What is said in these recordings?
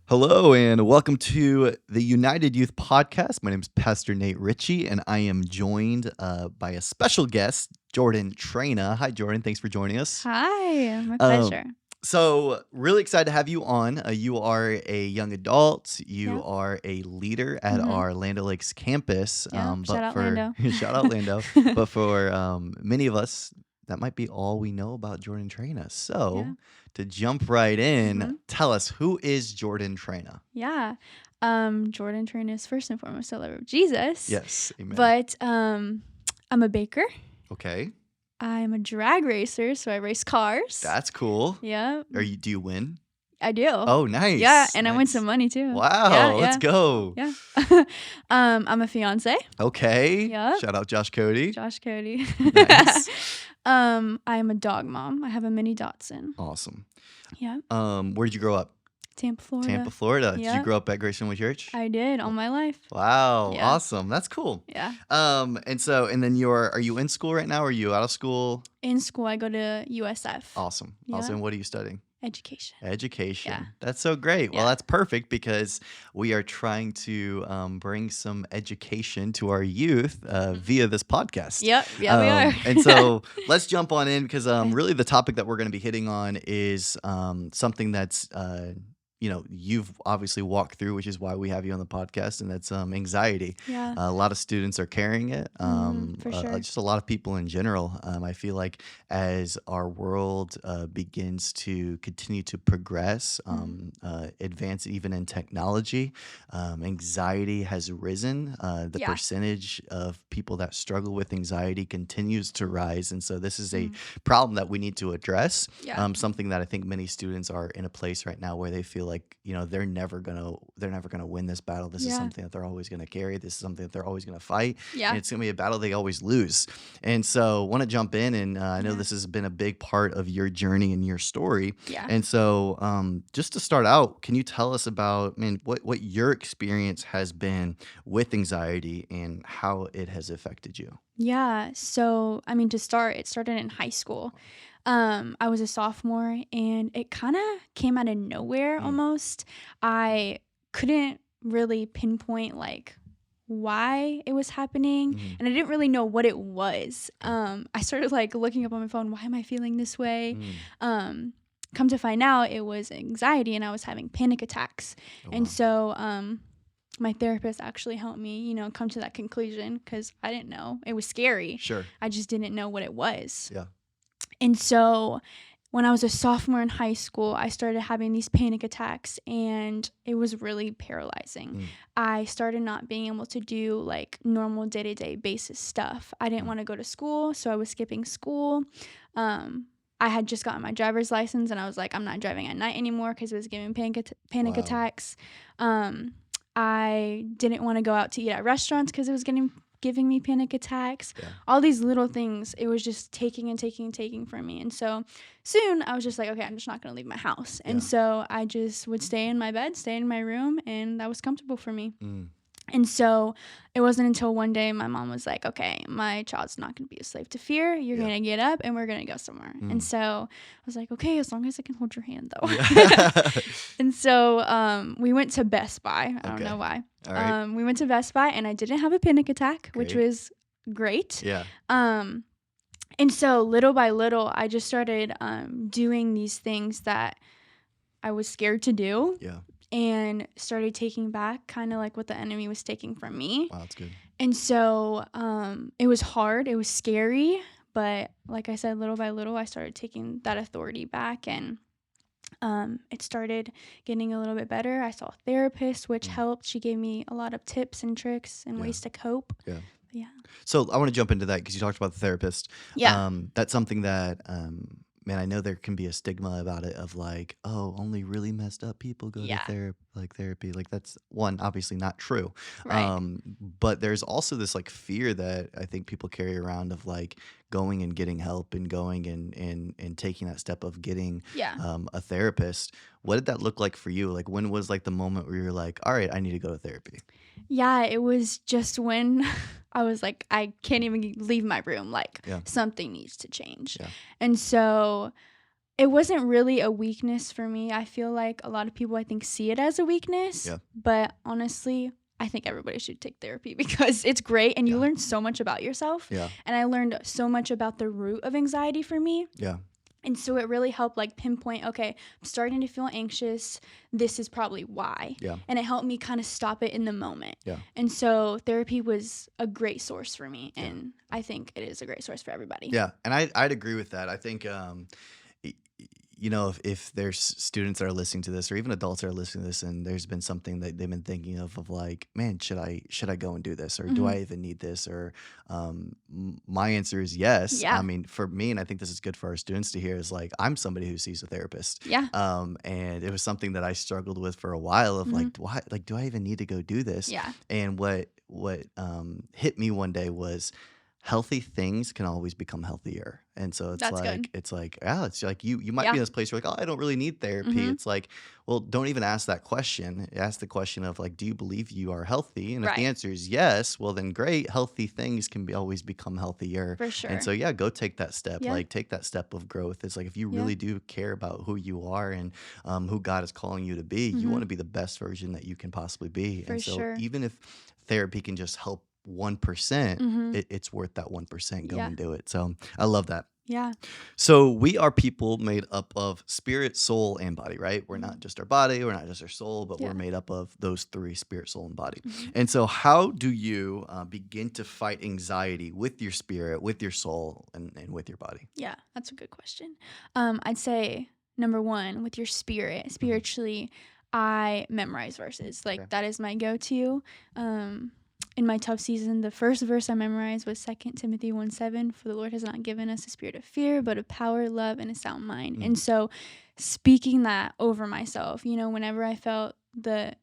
Hello and welcome to the United Youth Podcast. My name is Pastor Nate Richie, and I am joined by a special guest, Jordan Traina. Hi, Jordan. Thanks for joining us. Hi, my pleasure. So, really excited to have you on. You are a young adult. You Yeah. are a leader at Mhm. our Land O'Lakes campus. Yeah, shout out Lando. Shout out Lando. But for many of us, that might be all we know about Jordan Traina. So, Yeah. to jump right in, Mhm. tell us, who is Jordan Traina? Yeah. Jordan Traina is first and foremost a lover of Jesus. Yes, amen. But I'm a baker. Okay, I'm a drag racer, so I race cars. that's cool. Yeah, Do you win? I do. Oh, nice. Yeah, and I win nice. some money too. Wow, Yeah, let's yeah. go. Yeah. I'm a fiance. Okay. Yeah. Shout out Josh Cody. Josh Cody. Nice. I am a dog mom. I have a mini Dachshund. Awesome. Yeah. Where did you grow up? Tampa, Florida. Tampa, Florida. Did you Yeah. grow up at Grace Family Church? I did all my life. Wow, Yeah. awesome. That's cool. Yeah. And then are you in school right now? Or are you out of school? In school, I go to USF. Awesome. Yeah. Awesome. What are you studying? Education. Education. Yeah. That's so great. Well, Yeah. that's perfect because we are trying to bring some education to our youth via this podcast. Yep. Yeah, we are. And so let's jump on in because Okay. really the topic that we're going to be hitting on is something that's you've obviously walked through, which is why we have you on the podcast, and that's anxiety. Yeah. A lot of students are carrying it. For sure. Just a lot of people in general. I feel like as our world begins to continue to progress, advance even in technology, anxiety has risen. The Yeah. percentage of people that struggle with anxiety continues to rise, and so this is a Mhm. problem that we need to address. Yeah. Something that I think many students are in a place right now where they feel like they're never gonna win this battle. This is Yeah. something that they're always gonna carry. This is something that they're always gonna fight, Yeah. and it's gonna be a battle they always lose. And so, want to jump in, and I know Yeah. this has been a big part of your journey and your story. Yeah. And so, just to start out, can you tell us about what your experience has been with anxiety and how it has affected you? Yeah. So, to start, it started in high school. I was a sophomore and it kind of came out of nowhere Mm. almost. I couldn't really pinpoint why it was happening, Mhm. and I didn't really know what it was. I started looking up on my phone, why am I feeling this way? Mm. Come to find out it was anxiety and I was having panic attacks. Oh, And wow. so my therapist actually helped me, come to that conclusion because I didn't know. It was scary. Sure. I just didn't know what it was. Yeah. And so when I was a sophomore in high school, I started having these panic attacks and it was really paralyzing. Mm. I started not being able to do normal day-to-day basis stuff. I didn't Mm. want to go to school, so I was skipping school. I had just gotten my driver's license and I was like, I'm not driving at night anymore because it was giving panic Wow. attacks. I didn't want to go out to eat at restaurants because it was giving me panic attacks. Yeah. All these little things, it was just taking from me. And so soon I was just like, okay, I'm just not going to leave my house. And Yeah. so I just would stay in my bed, stay in my room, and that was comfortable for me. Mm. And so it wasn't until one day my mom was like, okay, my child's not going to be a slave to fear. You're Yeah. going to get up and we're going to go somewhere. Mm. And so I was like, okay, as long as I can hold your hand though. Yeah. And so we went to Best Buy. I don't Okay. know why. All right. We went to Best Buy and I didn't have a panic attack, which Great. was great. Yeah. And so little by little, I just started doing these things that I was scared to do. Yeah. And started taking back kind of what the enemy was taking from me. Wow, that's good. And so it was hard. It was scary. But like I said, little by little, I started taking that authority back. And it started getting a little bit better. I saw a therapist, which helped. She gave me a lot of tips and tricks and Yeah. ways to cope. Yeah. Yeah. So I want to jump into that because you talked about the therapist. Yeah. That's something that, man, I know there can be a stigma about it of only really messed up people go Yeah. to therapy. That's one, obviously not true. Right. But there's also this fear that I think people carry around of going and getting help and going and taking that step of getting Yeah. a therapist. What did that look like for you? When was the moment where you're like, all right, I need to go to therapy? Yeah, it was just when I was like, I can't even leave my room. Yeah. Something needs to change. Yeah. And so it wasn't really a weakness for me. I feel like a lot of people, I think, see it as a weakness. Yeah. But honestly, I think everybody should take therapy because it's great and you Yeah. learn so much about yourself. Yeah. And I learned so much about the root of anxiety for me. Yeah. And so it really helped like pinpoint, okay, I'm starting to feel anxious. This is probably why. Yeah. And it helped me kind of stop it in the moment. Yeah. And so therapy was a great source for me. Yeah. And I think it is a great source for everybody. Yeah. And I'd agree with that. I think, y- you know, if there's students that are listening to this, or even adults that are listening to this, and there's been something that they've been thinking of like, man, should I go and do this, or do I even need this, or my answer is yes. Yeah. I mean, for me, and I think this is good for our students to hear, is like, I'm somebody who sees a therapist. Yeah. And it was something that I struggled with for a while of like, why, like, do I even need to go do this? Yeah. And what hit me one day was, healthy things can always become healthier. And so it's That's like, good. it's like you might Yeah. be in this place where you're like, oh, I don't really need therapy. Mhm. It's like, well, don't even ask that question. Ask the question of like, do you believe you are healthy? And if the Right. answer is yes, well then great. Healthy things can always become healthier. For sure. And so yeah, go take that step. Yeah. Like take that step of growth. It's like, if you Yeah. really do care about who you are and who God is calling you to be, you want to be the best version that you can possibly be. For And so sure. even if therapy can just help 1%, Mhm. it's worth that 1%. Go Yeah. and do it. So I love that. Yeah. So we are people made up of spirit, soul, and body, right? We're Mhm. not just our body, we're not just our soul, but Yeah. we're made up of those three: spirit, soul, and body. Mhm. And so, how do you begin to fight anxiety with your spirit, with your soul, and with your body? Yeah, that's a good question. I'd say number one, with your spirit, spiritually, I memorize verses. Like Okay. that is my go-to. In my tough season, the first verse I memorized was 2 Timothy 1:7. For the Lord has not given us a spirit of fear, but of power, love, and a sound mind. And so speaking that over myself, whenever I felt the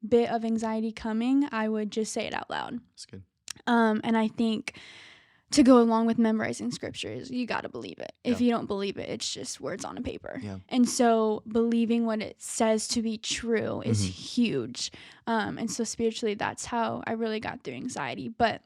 bit of anxiety coming, I would just say it out loud. That's good. And I think to go along with memorizing scriptures, you got to believe it. If Yeah. you don't believe it, it's just words on a paper. Yeah. And so believing what it says to be true is Mhm. huge. And so spiritually, that's how I really got through anxiety. But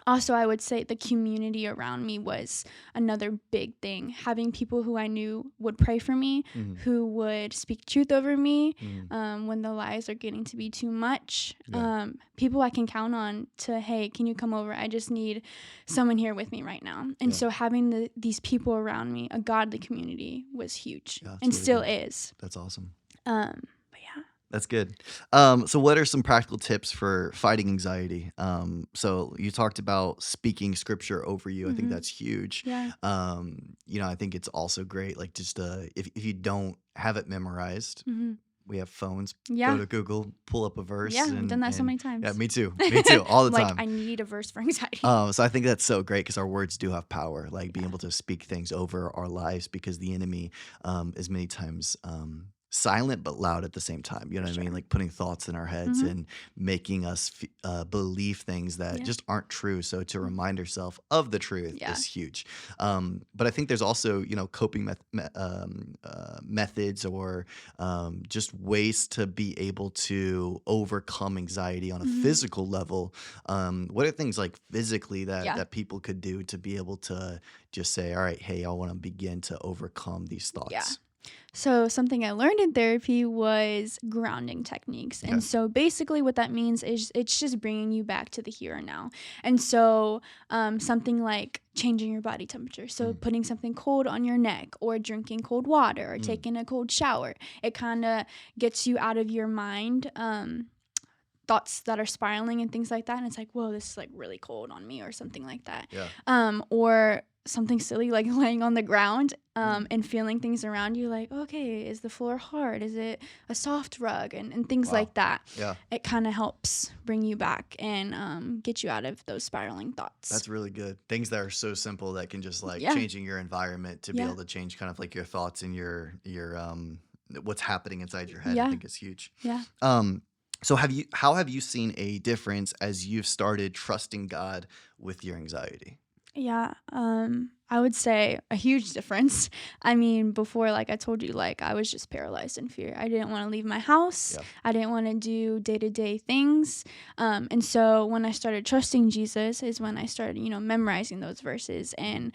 also, I would say the community around me was another big thing. Having people who I knew would pray for me, Mhm. who would speak truth over me Mhm. when the lies are getting to be too much. Yeah. People I can count on to, hey, can you come over? I just need someone here with me right now. And Yeah. so having these people around me, a godly community, was huge Yeah, that's and really still good. is. That's awesome. But yeah. That's good. So what are some practical tips for fighting anxiety? So you talked about speaking scripture over you. I think Mhm. that's huge. Yeah. I think it's also great. Like just if you don't have it memorized, Hmm. we have phones. Yeah. Go to Google, pull up a verse. Yeah. I've done that so many times. Yeah, me too. Me too. All the Like, time. I need a verse for anxiety. So I think that's so great because our words do have power, like being able to speak things over our lives, because the enemy is many times silent but loud at the same time. You know what I mean? Sure. Like putting thoughts in our heads Mhm. and making us believe things that Yeah. just aren't true. So to remind ourselves of the truth Yeah. is huge. But I think there's also, coping methods, or just ways to be able to overcome anxiety on a Mhm. physical level. What are things like physically Yeah. that people could do to be able to just say, all right, hey, I want to begin to overcome these Yeah. thoughts? So something I learned in therapy was grounding techniques. Okay. And so basically what that means is it's just bringing you back to the here and now. And so something like changing your body temperature. So putting something cold on your neck, or drinking cold water, or taking a cold shower. It kind of gets you out of your mind. Thoughts that are spiraling and things like that, and it's like, whoa, this is like really cold on me, or something like that. Yeah. Or something silly like laying on the ground and feeling things around you, like, okay, is the floor hard, is it a soft rug, and things Wow. like that. Yeah. It kind of helps bring you back and get you out of those spiraling thoughts. That's really good. Things that are so simple that can just like Yeah. changing your environment to be Yeah. able to change kind of like your thoughts and your what's happening inside your head. I Yeah. think is huge. Yeah. So how have you seen a difference as you've started trusting God with your anxiety? Yeah, I would say a huge difference. I mean, before, like I told you, like I was just paralyzed in fear. I didn't want to leave my house. Yeah. I didn't want to do day-to-day things. And so when I started trusting Jesus is when I started, memorizing those verses and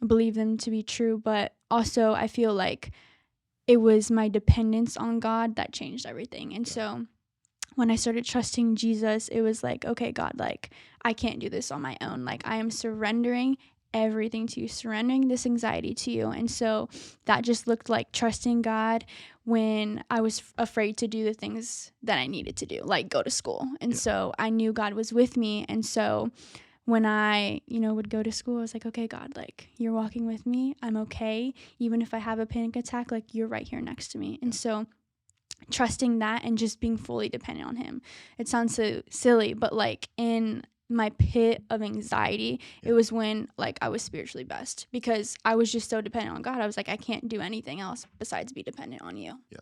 believe them to be true, but also I feel like it was my dependence on God that changed everything. And so when I started trusting Jesus, it was like, okay, God, like, I can't do this on my own. Like, I am surrendering everything to you, surrendering this anxiety to you. And so that just looked like trusting God when I was afraid to do the things that I needed to do, like go to school. And Yeah. so I knew God was with me. And so when I, would go to school, I was like, okay, God, like, you're walking with me. I'm okay. Even if I have a panic attack, like, you're right here next to me. And so trusting that and just being fully dependent on him. It sounds so silly, but like in my pit of anxiety, it was when like I was spiritually best because I was just so dependent on God. I was like, I can't do anything else besides be dependent on you. Yeah.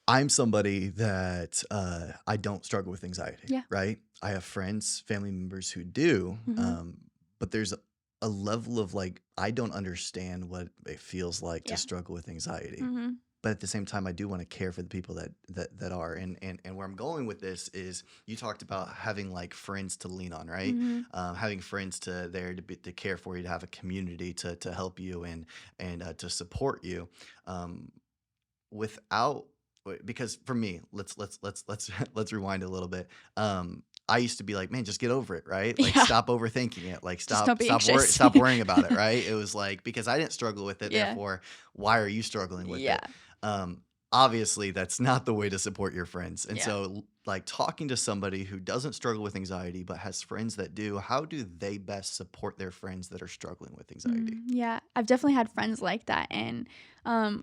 I'm somebody that I don't struggle with anxiety, Yeah. right? I have friends, family members who do, but there's a level of like, I don't understand what it feels like to struggle with anxiety. But at the same time, I do want to care for the people that are. And where I'm going with this is you talked about having like friends to lean on, right? Having friends to care for you, to have a community to help you and to support you. Without Because for me, let's rewind a little bit. I used to be like, man, just get over it, right? Like, Yeah. stop overthinking it. Like, Just don't be anxious. stop worrying about it, right? It was like, because I didn't struggle with it, Yeah. therefore, why are you struggling with Yeah. it? Obviously, that's not the way to support your friends. And Yeah. so, like, talking to somebody who doesn't struggle with anxiety but has friends that do, how do they best support their friends that are struggling with anxiety? Yeah, I've definitely had friends like that. And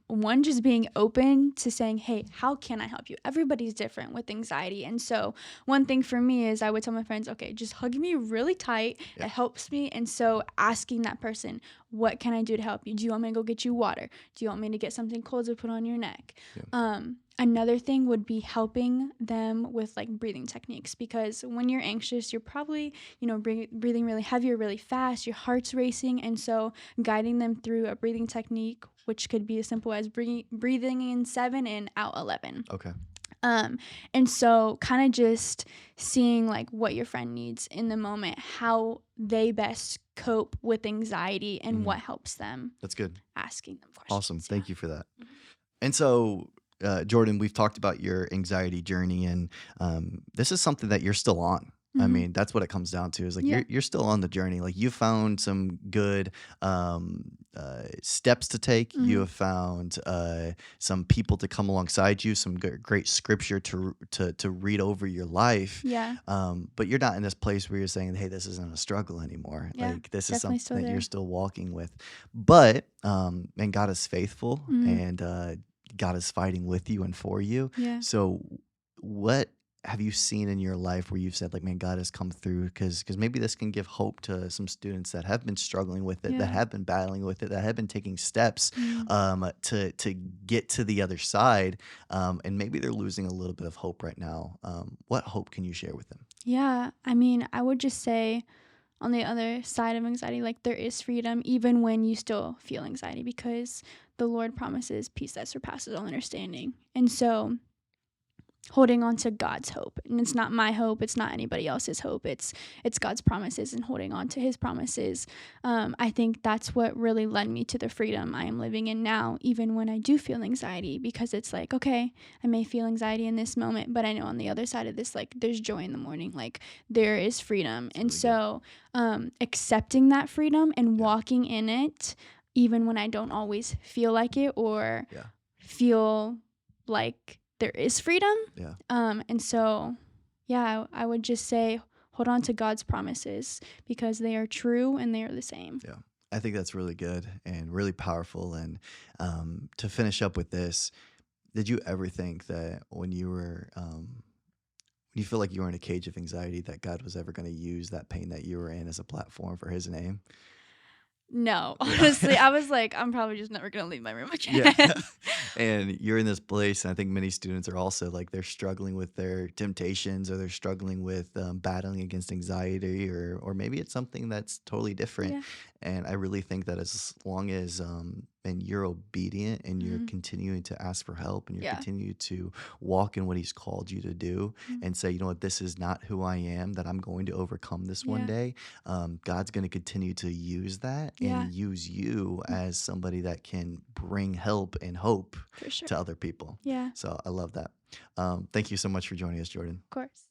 one, just being open to saying, hey, how can I help you? Everybody's different with anxiety. And so one thing for me is I would tell my friends, okay, just hug me really tight. Yeah. It helps me. And so asking that person, what can I do to help you? Do you want me to go get you water? Do you want me to get something cold to put on your neck? Yeah. Another thing would be helping them with like breathing techniques, because when you're anxious, you're probably, breathing really heavy or really fast, your heart's racing. And so guiding them through a breathing technique, which could be as simple as breathing in 7 and out 11. Okay. And so kind of just seeing like what your friend needs in the moment, how they best cope with anxiety and what helps them. That's good. Asking them questions. Awesome. Thank you for that. And so, Jordan, we've talked about your anxiety journey, and this is something that you're still on. I mean, that's what it comes down to, is like you're still on the journey. Like, you found some good steps to take. You have found some people to come alongside you, some great scripture to read over your life. Yeah. But you're not in this place where you're saying, hey, this isn't a struggle anymore. Yeah, Like, this is definitely something still that there. you're still walking with. But and God is faithful, and God is fighting with you and for you. Yeah. So what have you seen in your life where you've said, like, man, God has come through? Because maybe this can give hope to some students that have been struggling with it, that have been battling with it, that have been taking steps to get to the other side, and maybe they're losing a little bit of hope right now. What hope can you share with them? Yeah, I mean, I would just say on the other side of anxiety, like, there is freedom even when you still feel anxiety, because the Lord promises peace that surpasses all understanding. And so holding on to God's hope, and it's not my hope, it's not anybody else's hope, it's God's promises, and holding on to his promises. I think that's what really led me to the freedom I am living in now, even when I do feel anxiety, because it's like, okay, I may feel anxiety in this moment, but I know on the other side of this, like, there's joy in the morning, like, there is freedom. And so accepting that freedom and walking in it, even when I don't always feel like it or feel like there is freedom. Yeah. And so, I would just say hold on to God's promises, because they are true and they are the same. Yeah. I think that's really good and really powerful. And to finish up with this, did you ever think that when you were, when you feel like you were in a cage of anxiety, that God was ever going to use that pain that you were in as a platform for his name? No, honestly, I was like, I'm probably just never going to leave my room again. Yeah. And you're in this place, and I think many students are also like, they're struggling with their temptations, or they're struggling with battling against anxiety, or maybe it's something that's totally different. Yeah. And I really think that as long as and you're obedient and you're Mhm. continuing to ask for help and you're Yeah. continuing to walk in what he's called you to do Mhm. and say, you know what, this is not who I am, that I'm going to overcome this one Yeah. day. God's going to continue to use that and Yeah. use you Mm. as somebody that can bring help and hope For sure. to other people. Yeah. So I love that. Thank you so much for joining us, Jordan. Of course.